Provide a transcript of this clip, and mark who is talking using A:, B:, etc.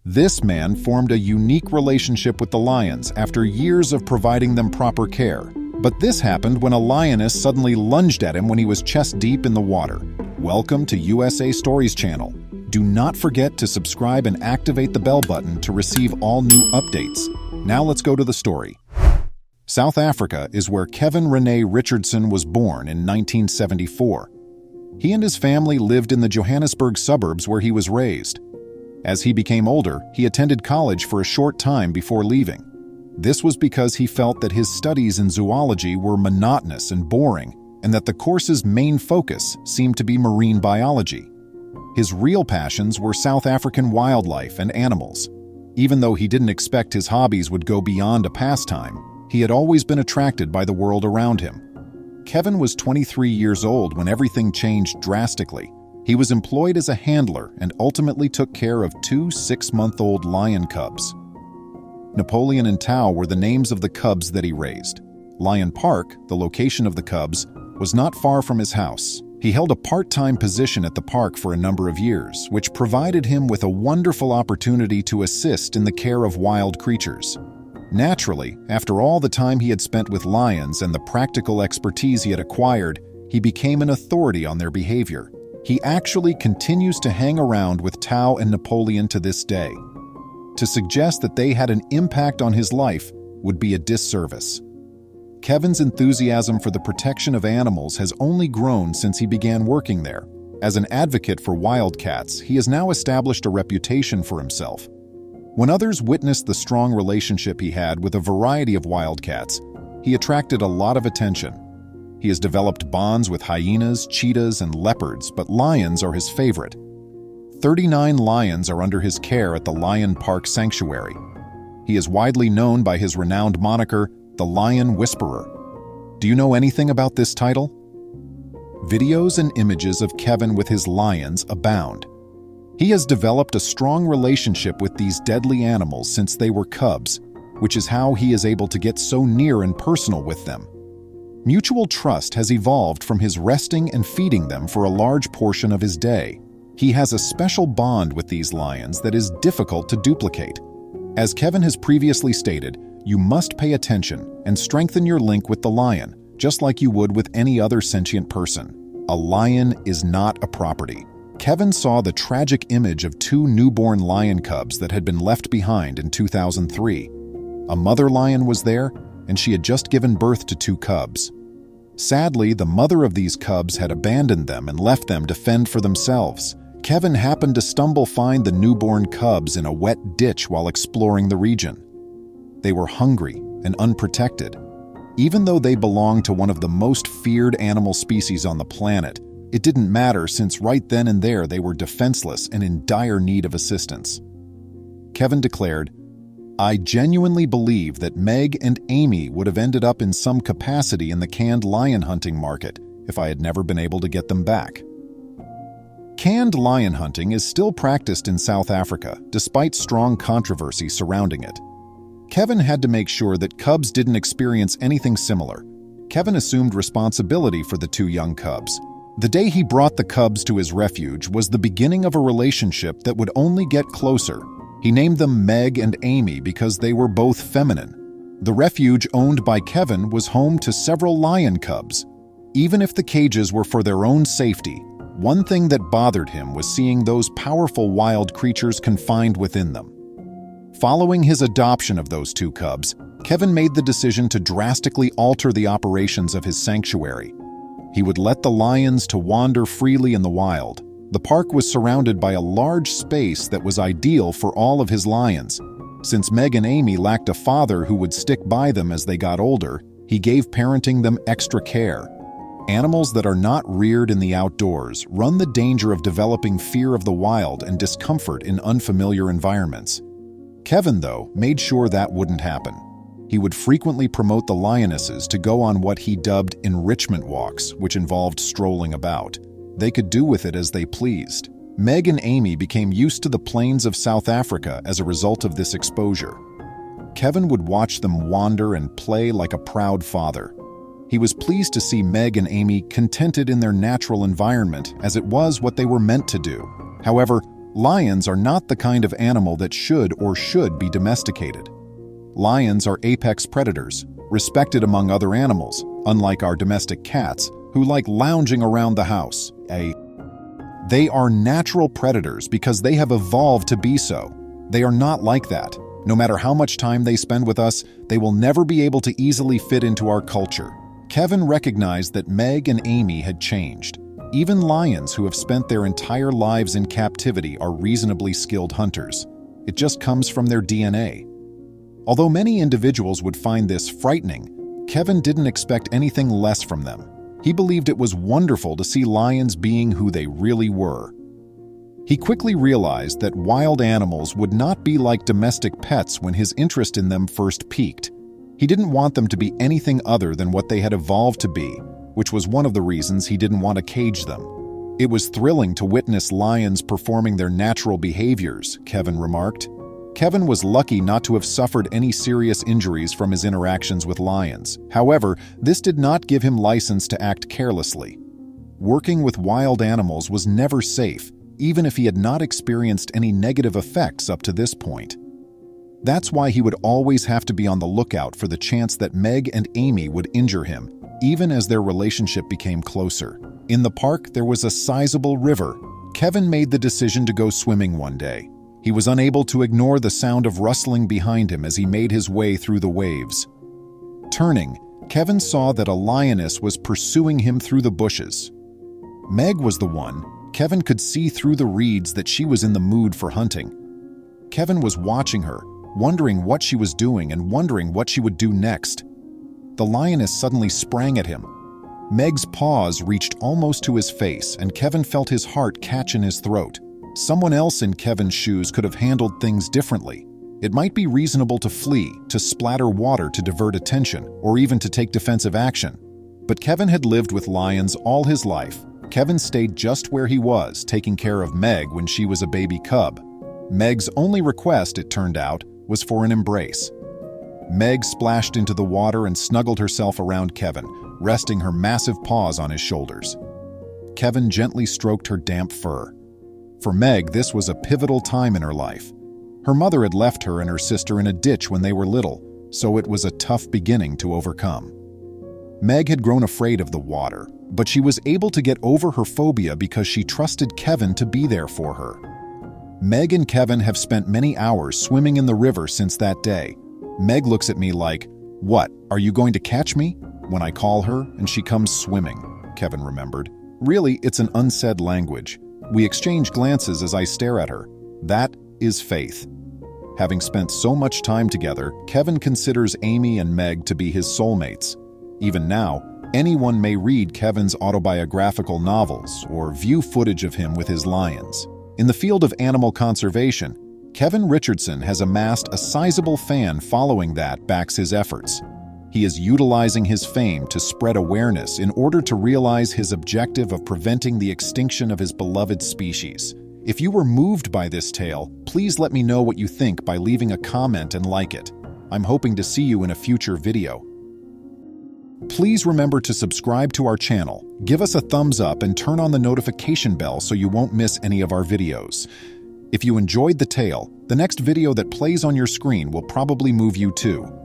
A: This man formed a unique relationship with the lions after years of providing them proper care. But this happened when a lioness suddenly lunged at him when he was chest-deep in the water. Welcome to USA Stories channel. Do not forget to subscribe and activate the bell button to receive all new updates. Now let's go to the story. South Africa is where Kevin Rene Richardson was born in 1974. He and his family lived in the Johannesburg suburbs where he was raised. As he became older, he attended college for a short time before leaving. This was because he felt that his studies in zoology were monotonous and boring, and that the course's main focus seemed to be marine biology. His real passions were South African wildlife and animals. Even though he didn't expect his hobbies would go beyond a pastime, he had always been attracted by the world around him. Kevin was 23 years old when everything changed drastically. He was employed as a handler and ultimately took care of 2 6-month-old lion cubs. Napoleon and Tao were the names of the cubs that he raised. Lion Park, the location of the cubs, was not far from his house. He held a part-time position at the park for a number of years, which provided him with a wonderful opportunity to assist in the care of wild creatures. Naturally, after all the time he had spent with lions and the practical expertise he had acquired, he became an authority on their behavior. He actually continues to hang around with Tao and Napoleon to this day. To suggest that they had an impact on his life would be a disservice. Kevin's enthusiasm for the protection of animals has only grown since he began working there. As an advocate for wildcats, he has now established a reputation for himself. When others witnessed the strong relationship he had with a variety of wildcats, he attracted a lot of attention. He has developed bonds with hyenas, cheetahs, and leopards, but lions are his favorite. 39 lions are under his care at the Lion Park Sanctuary. He is widely known by his renowned moniker, the Lion Whisperer. Do you know anything about this title? Videos and images of Kevin with his lions abound. He has developed a strong relationship with these deadly animals since they were cubs, which is how he is able to get so near and personal with them. Mutual trust has evolved from his resting and feeding them for a large portion of his day. He has a special bond with these lions that is difficult to duplicate. As Kevin has previously stated, you must pay attention and strengthen your link with the lion, just like you would with any other sentient person. A lion is not a property. Kevin saw the tragic image of 2 newborn lion cubs that had been left behind in 2003. A mother lion was there, and she had just given birth to 2 cubs. Sadly, the mother of these cubs had abandoned them and left them to fend for themselves. Kevin happened to find the newborn cubs in a wet ditch while exploring the region. They were hungry and unprotected. Even though they belonged to one of the most feared animal species on the planet, it didn't matter since right then and there they were defenseless and in dire need of assistance. Kevin declared, "I genuinely believe that Meg and Amy would have ended up in some capacity in the canned lion hunting market if I had never been able to get them back." Canned lion hunting is still practiced in South Africa, despite strong controversy surrounding it. Kevin had to make sure that cubs didn't experience anything similar. Kevin assumed responsibility for the 2 young cubs. The day he brought the cubs to his refuge was the beginning of a relationship that would only get closer. He named them Meg and Amy because they were both feminine. The refuge owned by Kevin was home to several lion cubs. Even if the cages were for their own safety, one thing that bothered him was seeing those powerful wild creatures confined within them. Following his adoption of those 2 cubs, Kevin made the decision to drastically alter the operations of his sanctuary. He would let the lions to wander freely in the wild. The park was surrounded by a large space that was ideal for all of his lions. Since Meg and Amy lacked a father who would stick by them as they got older, he gave parenting them extra care. Animals that are not reared in the outdoors run the danger of developing fear of the wild and discomfort in unfamiliar environments. Kevin, though, made sure that wouldn't happen. He would frequently promote the lionesses to go on what he dubbed enrichment walks, which involved strolling about. They could do with it as they pleased. Meg and Amy became used to the plains of South Africa as a result of this exposure. Kevin would watch them wander and play like a proud father. He was pleased to see Meg and Amy contented in their natural environment, as it was what they were meant to do. However, Lions are not the kind of animal that should be domesticated. Lions are apex predators, respected among other animals, unlike our domestic cats, who like lounging around the house. They are natural predators because they have evolved to be so. They are not like that. No matter how much time they spend with us, they will never be able to easily fit into our culture. Kevin recognized that Meg and Amy had changed. Even lions who have spent their entire lives in captivity are reasonably skilled hunters. It just comes from their DNA. Although many individuals would find this frightening, Kevin didn't expect anything less from them. He believed it was wonderful to see lions being who they really were. He quickly realized that wild animals would not be like domestic pets when his interest in them first peaked. He didn't want them to be anything other than what they had evolved to be, which was one of the reasons he didn't want to cage them. It was thrilling to witness lions performing their natural behaviors, Kevin remarked. Kevin was lucky not to have suffered any serious injuries from his interactions with lions. However, this did not give him license to act carelessly. Working with wild animals was never safe, even if he had not experienced any negative effects up to this point. That's why he would always have to be on the lookout for the chance that Meg and Amy would injure him, even as their relationship became closer. In the park, there was a sizable river. Kevin made the decision to go swimming one day. He was unable to ignore the sound of rustling behind him as he made his way through the waves. Turning, Kevin saw that a lioness was pursuing him through the bushes. Meg was the one. Kevin could see through the reeds that she was in the mood for hunting. Kevin was watching her, wondering what she was doing and wondering what she would do next. The lioness suddenly sprang at him. Meg's paws reached almost to his face, and Kevin felt his heart catch in his throat. Someone else in Kevin's shoes could have handled things differently. It might be reasonable to flee, to splatter water to divert attention, or even to take defensive action. But Kevin had lived with lions all his life. Kevin stayed just where he was, taking care of Meg when she was a baby cub. Meg's only request, it turned out, was for an embrace. Meg splashed into the water and snuggled herself around Kevin, resting her massive paws on his shoulders. Kevin gently stroked her damp fur. For Meg, this was a pivotal time in her life. Her mother had left her and her sister in a ditch when they were little, so it was a tough beginning to overcome. Meg had grown afraid of the water, but she was able to get over her phobia because she trusted Kevin to be there for her. Meg and Kevin have spent many hours swimming in the river since that day. Meg looks at me like, "What, are you going to catch me?" when I call her and she comes swimming, Kevin remembered. Really, it's an unsaid language. We exchange glances as I stare at her. That is faith. Having spent so much time together, Kevin considers Amy and Meg to be his soulmates. Even now, anyone may read Kevin's autobiographical novels or view footage of him with his lions. In the field of animal conservation, Kevin Richardson has amassed a sizable fan following that backs his efforts. He is utilizing his fame to spread awareness in order to realize his objective of preventing the extinction of his beloved species. If you were moved by this tale, please let me know what you think by leaving a comment and like it. I'm hoping to see you in a future video. Please remember to subscribe to our channel, give us a thumbs up, and turn on the notification bell so you won't miss any of our videos. If you enjoyed the tale, the next video that plays on your screen will probably move you too.